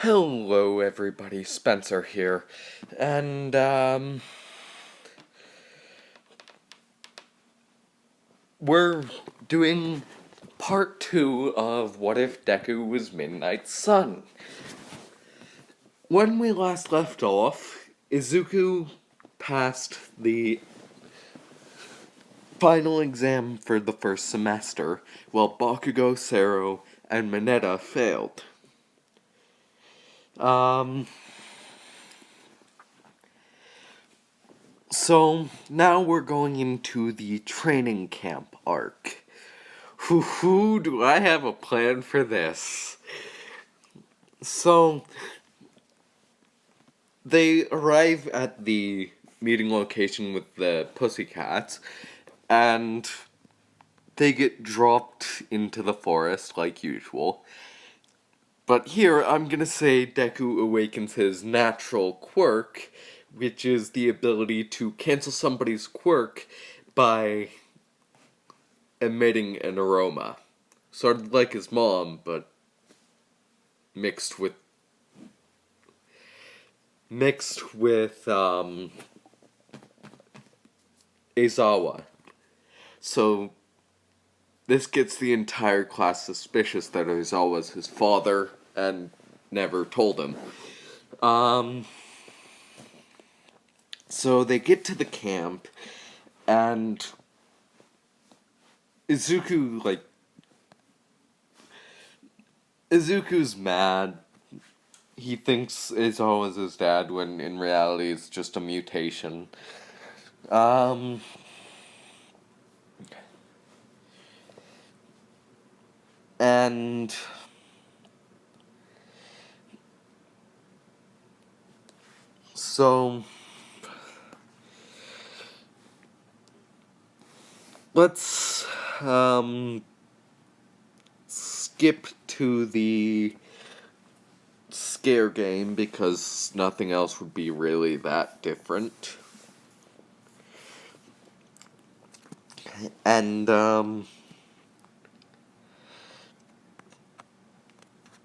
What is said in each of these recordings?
Hello, everybody. Spencer here. And, we're doing part 2 of What If Deku Was Midnight Sun. When we last left off, Izuku passed the final exam for the first semester, while Bakugo, Sero, and Mineta failed. So, now we're going into the training camp arc. Do I have a plan for this? So, they arrive at the meeting location with the pussycats, and they get dropped into the forest like usual. But here, I'm gonna say Deku awakens his natural quirk, which is the ability to cancel somebody's quirk by emitting an aroma. Sort of like his mom, but mixed with Aizawa. So this gets the entire class suspicious that Aizawa's his father and never told him. So they get to the camp, and Izuku's mad. He thinks Aizawa's his dad when in reality it's just a mutation. And so let's skip to the scare game because nothing else would be really that different. And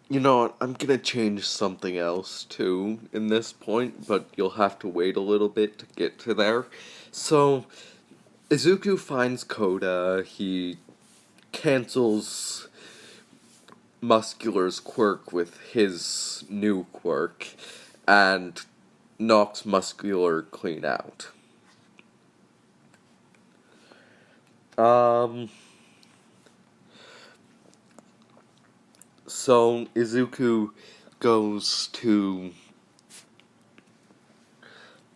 you know what, I'm gonna change something else too in this point, but you'll have to wait a little bit to get to there. So, Izuku finds Koda, he cancels Muscular's quirk with his new quirk, and knocks Muscular clean out. So Izuku goes to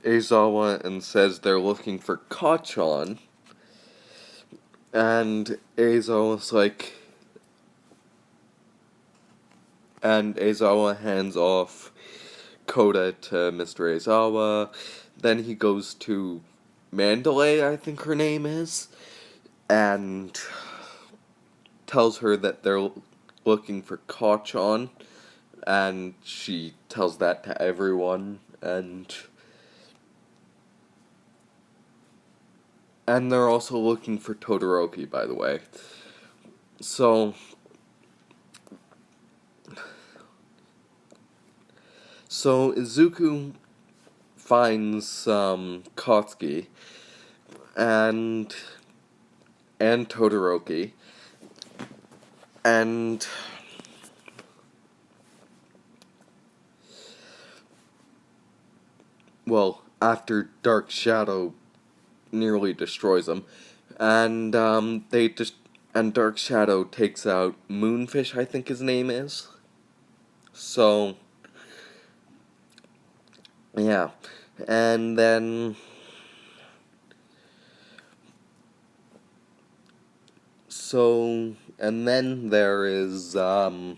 Aizawa and says they're looking for Kachan, and Aizawa hands off Koda to Mr. Aizawa. Then he goes to Mandalay, I think her name is, and tells her that they're looking for Kachan, and she tells that to everyone, and they're also looking for Todoroki, by the way. So Izuku finds Katsuki and Todoroki, and well, after Dark Shadow nearly destroys them, and Dark Shadow takes out Moonfish, I think his name is. So yeah, and then there is the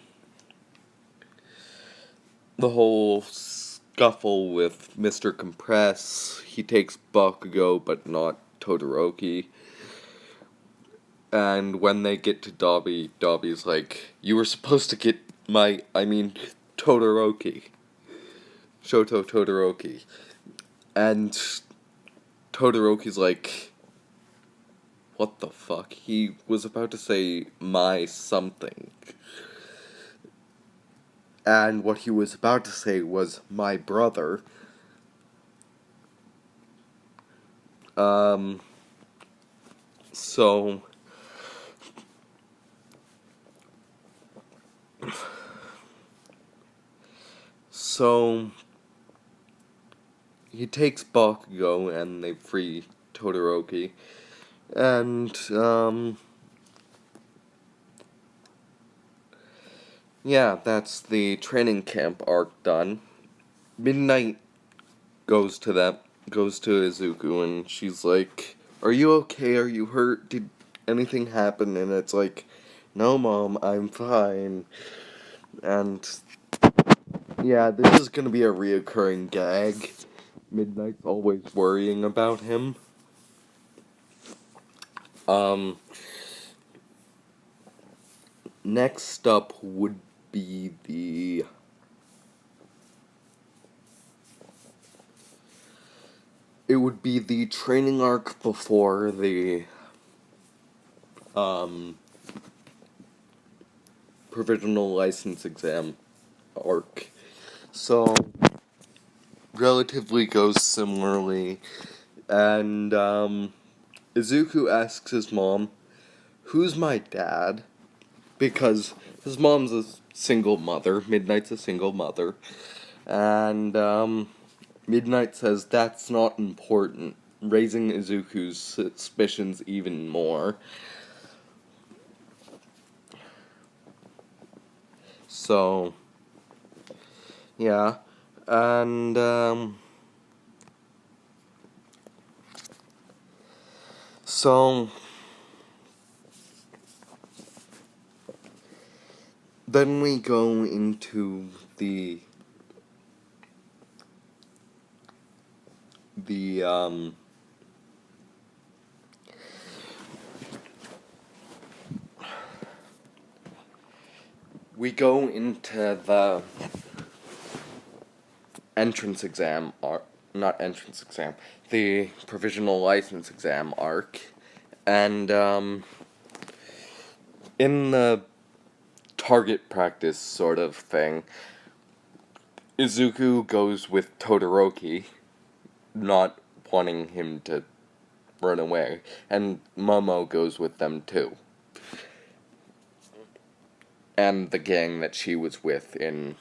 whole scuffle with Mr. Compress. He takes Bakugo, but not Todoroki. And when they get to Dobby, Dobby's like, "You were supposed to get Todoroki. Shoto Todoroki." And Todoroki's like, "What the fuck?" He was about to say, "my something." And what he was about to say was my brother. Um, so, so, he takes Bakugo and they free Todoroki. And, yeah, that's the training camp arc done. Midnight goes to Izuku, and she's like, "Are you okay? Are you hurt? Did anything happen?" And it's like, "No, Mom, I'm fine." And yeah, this is gonna be a reoccurring gag. Midnight's always worrying about him. Um, Next up would be the training arc before the um provisional license exam arc. So relatively goes similarly, and Izuku asks his mom, "Who's my dad?" Because his mom's a single mother. Midnight's a single mother. And Midnight says that's not important, raising Izuku's suspicions even more. So, yeah. And, so, then we go into the, we go into the entrance exam arc, not entrance exam, the provisional license exam arc, and in the target practice sort of thing, Izuku goes with Todoroki, not wanting him to run away, and Momo goes with them too. And the gang that she was with in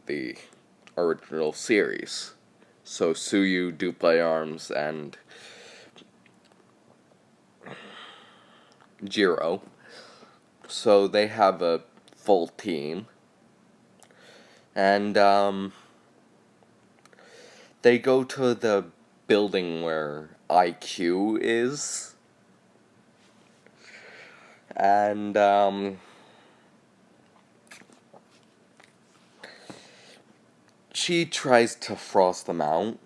the original series. So Suyu, Duplay Arms, and Jiro. So they have a full team. And they go to the building where IQ is. And she tries to frost them out.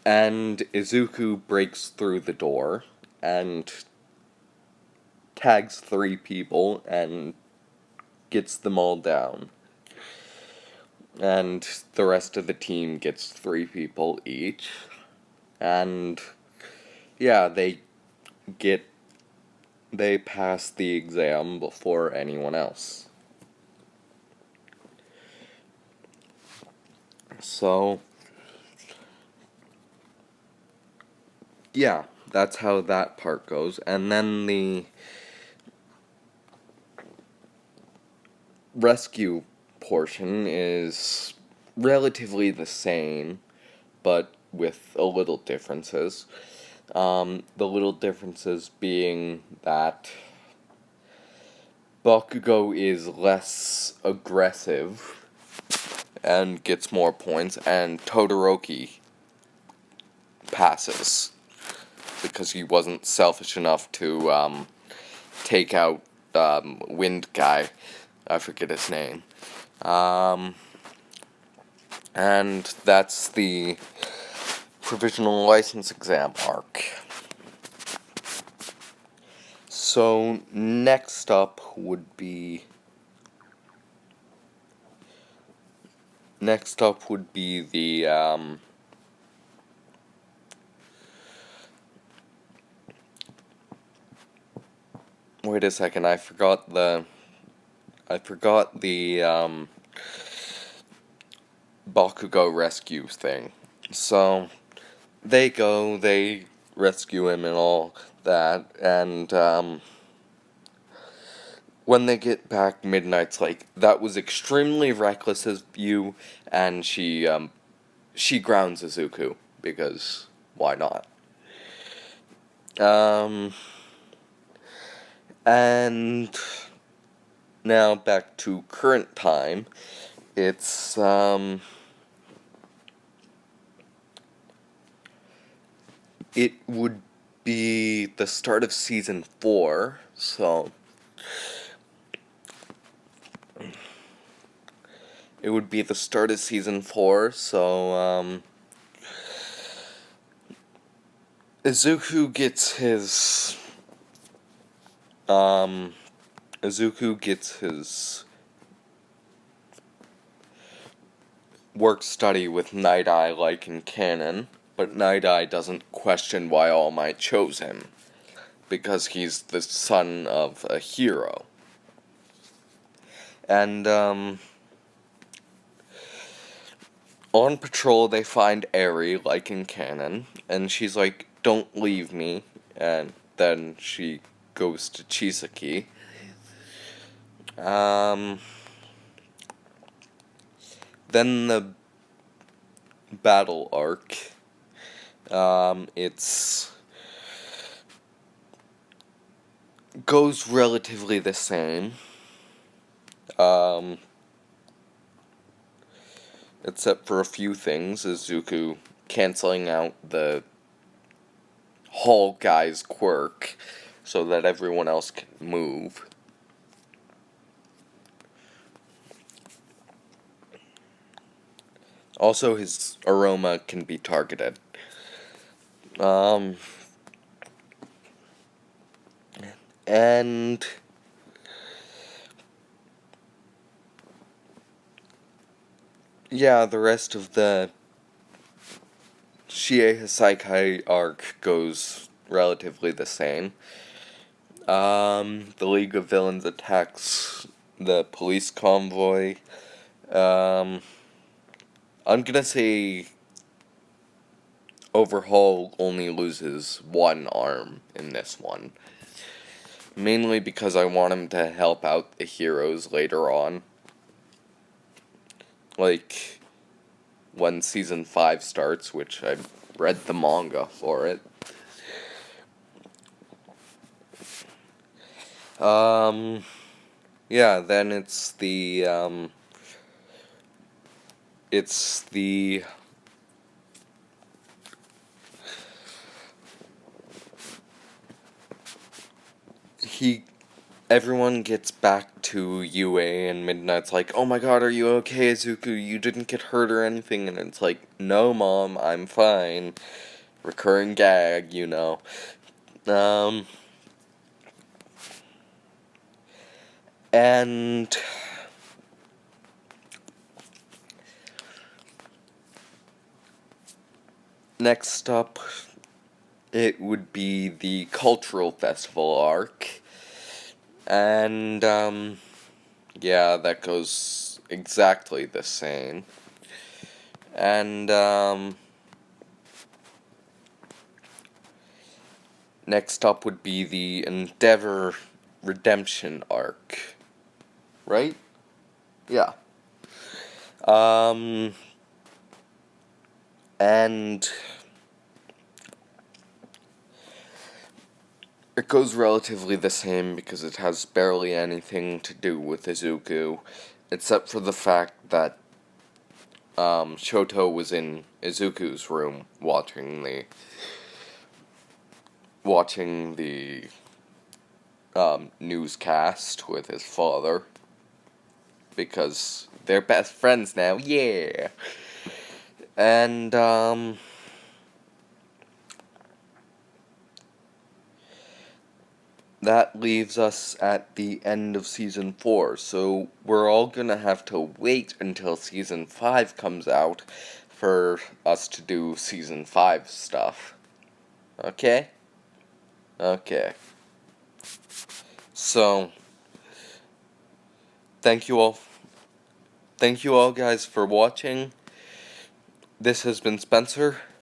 And Izuku breaks through the door and tags 3 people and gets them all down. And the rest of the team gets 3 people each. And yeah, they pass the exam before anyone else. So yeah, that's how that part goes. And then the rescue portion is relatively the same, but with a little differences. The little differences being that Bakugo is less aggressive and gets more points, and Todoroki passes because he wasn't selfish enough to take out Wind Guy. I forget his name. And that's the provisional license exam arc. So next up would be the wait a second, I forgot the I forgot the Bakugo rescue thing. So they rescue him and all that, and when they get back, Midnight's like, that was extremely reckless of you, and she grounds Izuku, because why not? Um, and now back to current time. It's, it would be the start of season 4, so it would be the start of season 4, so, Izuku gets his, um, Izuku gets his work study with Night Eye like in canon, but Night Eye doesn't question why All Might chose him, because he's the son of a hero. And, on patrol they find Eri, like in canon, and she's like, don't leave me, and then she goes to Chisaki. Then the battle arc, it's goes relatively the same, except for a few things. Izuku canceling out the Hall guy's quirk so that everyone else can move. Also, his aroma can be targeted. And yeah, the rest of the Shie Hasaikai arc goes relatively the same. The League of Villains attacks the police convoy. I'm gonna say Overhaul only loses one arm in this one. Mainly because I want him to help out the heroes later on. Like, when season 5 starts, which I've read the manga for it. Yeah, then it's the everyone gets back to UA and Midnight's like, oh my god, are you okay, Izuku? You didn't get hurt or anything? And it's like, no, Mom, I'm fine. Recurring gag, you know. And next up, it would be the Cultural Festival arc. And, yeah, that goes exactly the same. And, next up would be the Endeavor Redemption arc. Right? Yeah. And it goes relatively the same because it has barely anything to do with Izuku, except for the fact that Shoto was in Izuku's room watching the newscast with his father, because they're best friends now, yeah! And, that leaves us at the end of season 4, so we're all gonna have to wait until season 5 comes out for us to do season 5 stuff. Okay? Okay. So, thank you all. Thank you all, guys, for watching. This has been Spencer.